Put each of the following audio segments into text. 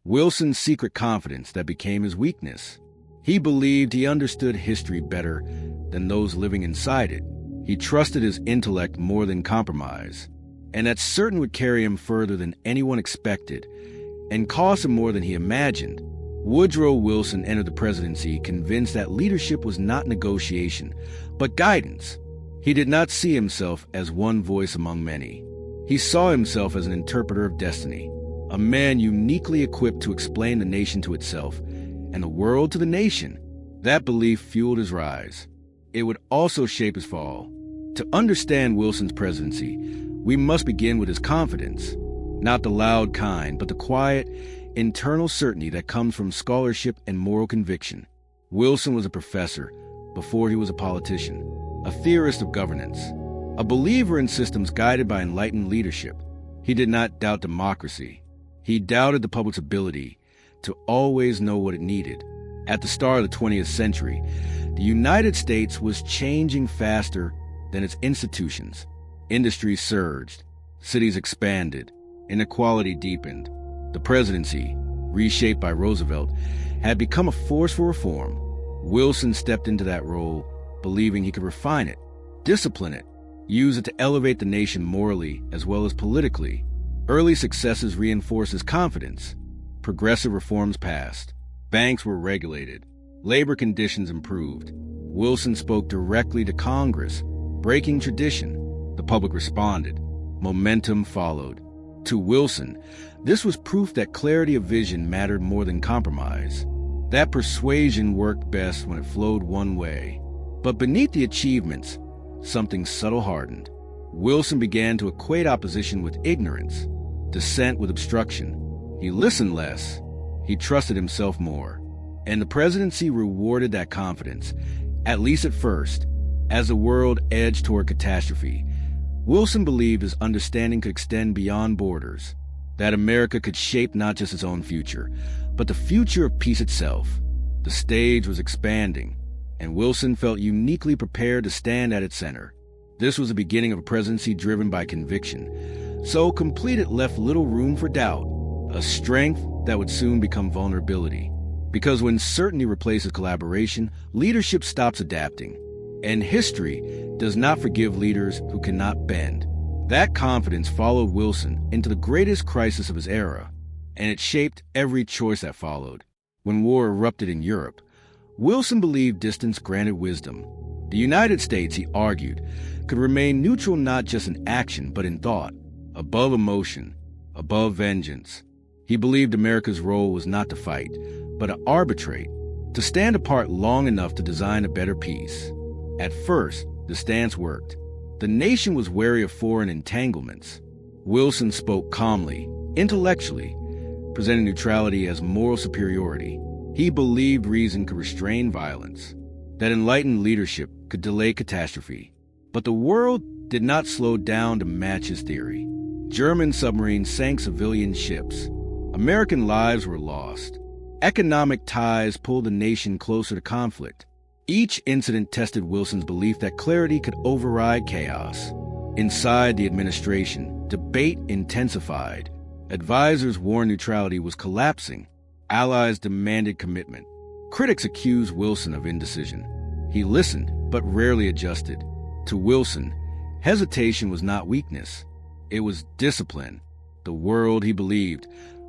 Wilson's secret confidence that became his weakness. He believed he understood history better than those living inside it. He trusted his intellect more than compromise, and that certain would carry him further than anyone expected and cost him more than he imagined. Woodrow Wilson entered the presidency convinced that leadership was not negotiation, but guidance. He did not see himself as one voice among many. He saw himself as an interpreter of destiny, a man uniquely equipped to explain the nation to itself and the world to the nation. That belief fueled his rise. It would also shape his fall. To understand Wilson's presidency, we must begin with his confidence, not the loud kind, but the quiet, internal certainty that comes from scholarship and moral conviction. Wilson was a professor before he was a politician, a theorist of governance, a believer in systems guided by enlightened leadership. He did not doubt democracy. He doubted the public's ability to always know what it needed. At the start of the 20th century, the United States was changing faster than its institutions. Industries surged, cities expanded, inequality deepened. The presidency, reshaped by Roosevelt, had become a force for reform. Wilson stepped into that role, believing he could refine it, discipline it, use it to elevate the nation morally as well as politically. Early successes reinforced his confidence. Progressive reforms passed. Banks were regulated. Labor conditions improved. Wilson spoke directly to Congress, breaking tradition. The public responded. Momentum followed. To Wilson, this was proof that clarity of vision mattered more than compromise. That persuasion worked best when it flowed one way. But beneath the achievements, something subtle hardened. Wilson began to equate opposition with ignorance, dissent with obstruction. He listened less. He trusted himself more. And the presidency rewarded that confidence, at least at first. As the world edged toward catastrophe, Wilson believed his understanding could extend beyond borders, that America could shape not just its own future, but the future of peace itself. The stage was expanding, and Wilson felt uniquely prepared to stand at its center. This was the beginning of a presidency driven by conviction, so complete it left little room for doubt, a strength that would soon become vulnerability. Because when certainty replaces collaboration, leadership stops adapting. And history does not forgive leaders who cannot bend. That confidence followed Wilson into the greatest crisis of his era, and it shaped every choice that followed. When war erupted in Europe, Wilson believed distance granted wisdom. The United States, he argued, could remain neutral not just in action but in thought, above emotion, above vengeance. He believed America's role was not to fight, but to arbitrate, to stand apart long enough to design a better peace. At first, the stance worked. The nation was wary of foreign entanglements. Wilson spoke calmly, intellectually, presenting neutrality as moral superiority. He believed reason could restrain violence, that enlightened leadership could delay catastrophe. But the world did not slow down to match his theory. German submarines sank civilian ships. American lives were lost. Economic ties pulled the nation closer to conflict. Each incident tested Wilson's belief that clarity could override chaos. Inside the administration, debate intensified. Advisors warned neutrality was collapsing. Allies demanded commitment. Critics accused Wilson of indecision. He listened, but rarely adjusted. To Wilson, hesitation was not weakness. It was discipline. The world, he believed,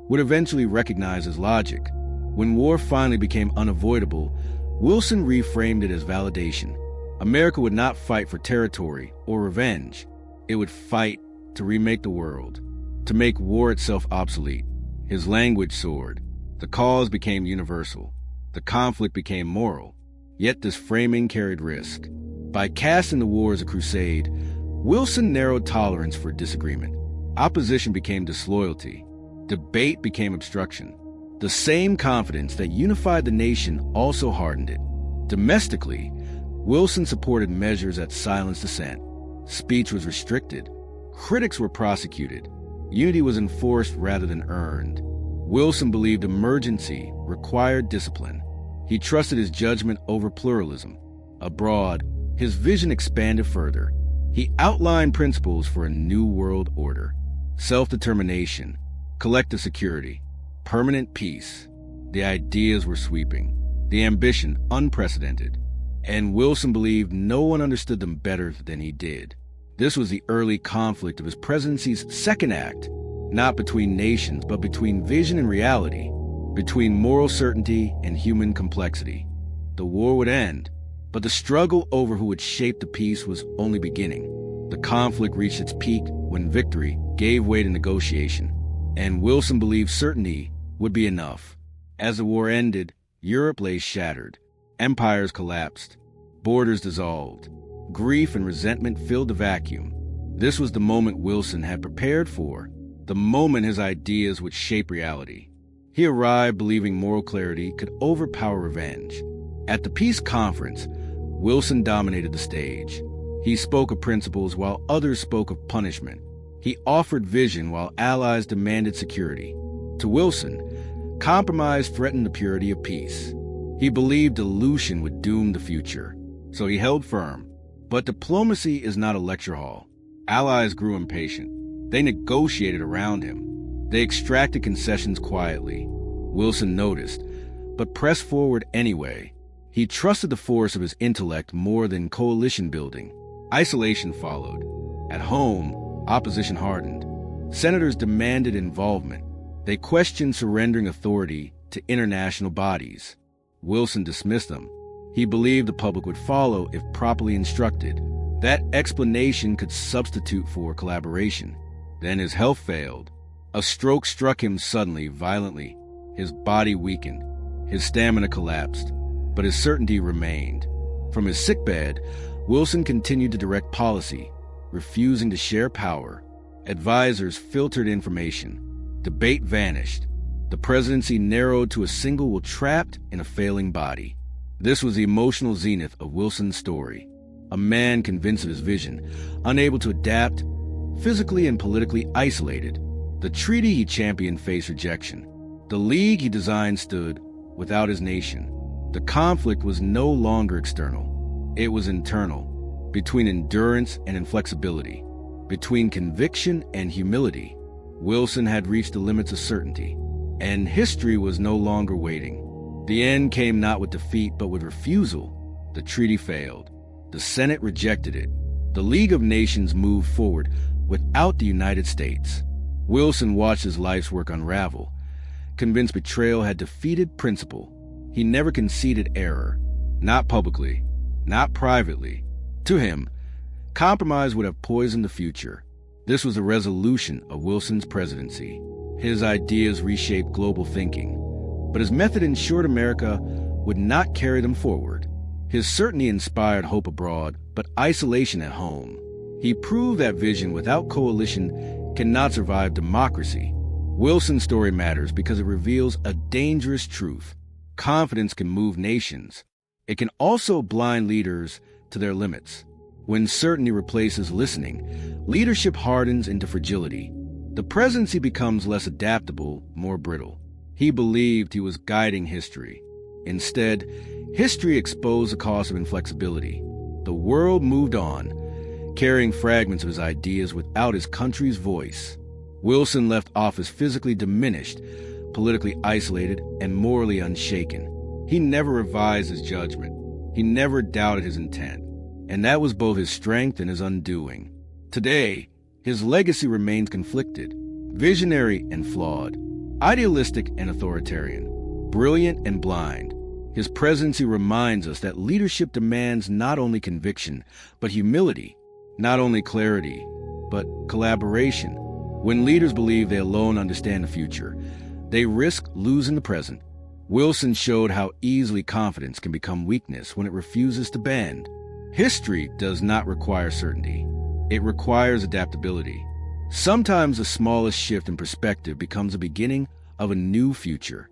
would eventually recognize his logic. When war finally became unavoidable, Wilson reframed it as validation. America would not fight for territory or revenge. It would fight to remake the world, to make war itself obsolete. His language soared. The cause became universal. The conflict became moral. Yet this framing carried risk. By casting the war as a crusade, Wilson narrowed tolerance for disagreement. Opposition became disloyalty. Debate became obstruction. The same confidence that unified the nation also hardened it. Domestically, Wilson supported measures that silenced dissent. Speech was restricted. Critics were prosecuted. Unity was enforced rather than earned. Wilson believed emergency required discipline. He trusted his judgment over pluralism. Abroad, his vision expanded further. He outlined principles for a new world order: self-determination, collective security, permanent peace. The ideas were sweeping, the ambition unprecedented, and Wilson believed no one understood them better than he did. This was the early conflict of his presidency's second act, not between nations, but between vision and reality, between moral certainty and human complexity. The war would end, but the struggle over who would shape the peace was only beginning. The conflict reached its peak when victory gave way to negotiation, and Wilson believed certainty would be enough. As the war ended, Europe lay shattered. Empires collapsed. Borders dissolved. Grief and resentment filled the vacuum. This was the moment Wilson had prepared for, the moment his ideas would shape reality. He arrived believing moral clarity could overpower revenge. At the peace conference, Wilson dominated the stage. He spoke of principles while others spoke of punishment. He offered vision while allies demanded security. To Wilson, compromise threatened the purity of peace. He believed dilution would doom the future, so he held firm. But diplomacy is not a lecture hall. Allies grew impatient. They negotiated around him. They extracted concessions quietly. Wilson noticed, but pressed forward anyway. He trusted the force of his intellect more than coalition building. Isolation followed. At home, opposition hardened. Senators demanded involvement. They questioned surrendering authority to international bodies. Wilson dismissed them. He believed the public would follow if properly instructed. That explanation could substitute for collaboration. Then his health failed. A stroke struck him suddenly, violently. His body weakened. His stamina collapsed. But his certainty remained. From his sickbed, Wilson continued to direct policy, refusing to share power. Advisors filtered information. Debate vanished. The presidency narrowed to a single will trapped in a failing body. This was the emotional zenith of Wilson's story. A man convinced of his vision, unable to adapt, physically and politically isolated. The treaty he championed faced rejection. The league he designed stood without his nation. The conflict was no longer external. It was internal, between endurance and inflexibility, between conviction and humility. Wilson had reached the limits of certainty, and history was no longer waiting. The end came not with defeat, but with refusal. The treaty failed. The Senate rejected it. The League of Nations moved forward without the United States. Wilson watched his life's work unravel, convinced betrayal had defeated principle. He never conceded error, not publicly, not privately. To him, compromise would have poisoned the future. This was the resolution of Wilson's presidency. His ideas reshaped global thinking, but his method ensured America would not carry them forward. His certainty inspired hope abroad, but isolation at home. He proved that vision without coalition cannot survive democracy. Wilson's story matters because it reveals a dangerous truth. Confidence can move nations. It can also blind leaders to their limits. When certainty replaces listening, leadership hardens into fragility. The presidency becomes less adaptable, more brittle. He believed he was guiding history. Instead, history exposed the cost of inflexibility. The world moved on, carrying fragments of his ideas without his country's voice. Wilson left office physically diminished, politically isolated, and morally unshaken. He never revised his judgment. He never doubted his intent. And that was both his strength and his undoing. Today, his legacy remains conflicted, visionary and flawed, idealistic and authoritarian, brilliant and blind. His presidency reminds us that leadership demands not only conviction, but humility, not only clarity, but collaboration. When leaders believe they alone understand the future, they risk losing the present. Wilson showed how easily confidence can become weakness when it refuses to bend. History does not require certainty. It requires adaptability. Sometimes the smallest shift in perspective becomes the beginning of a new future.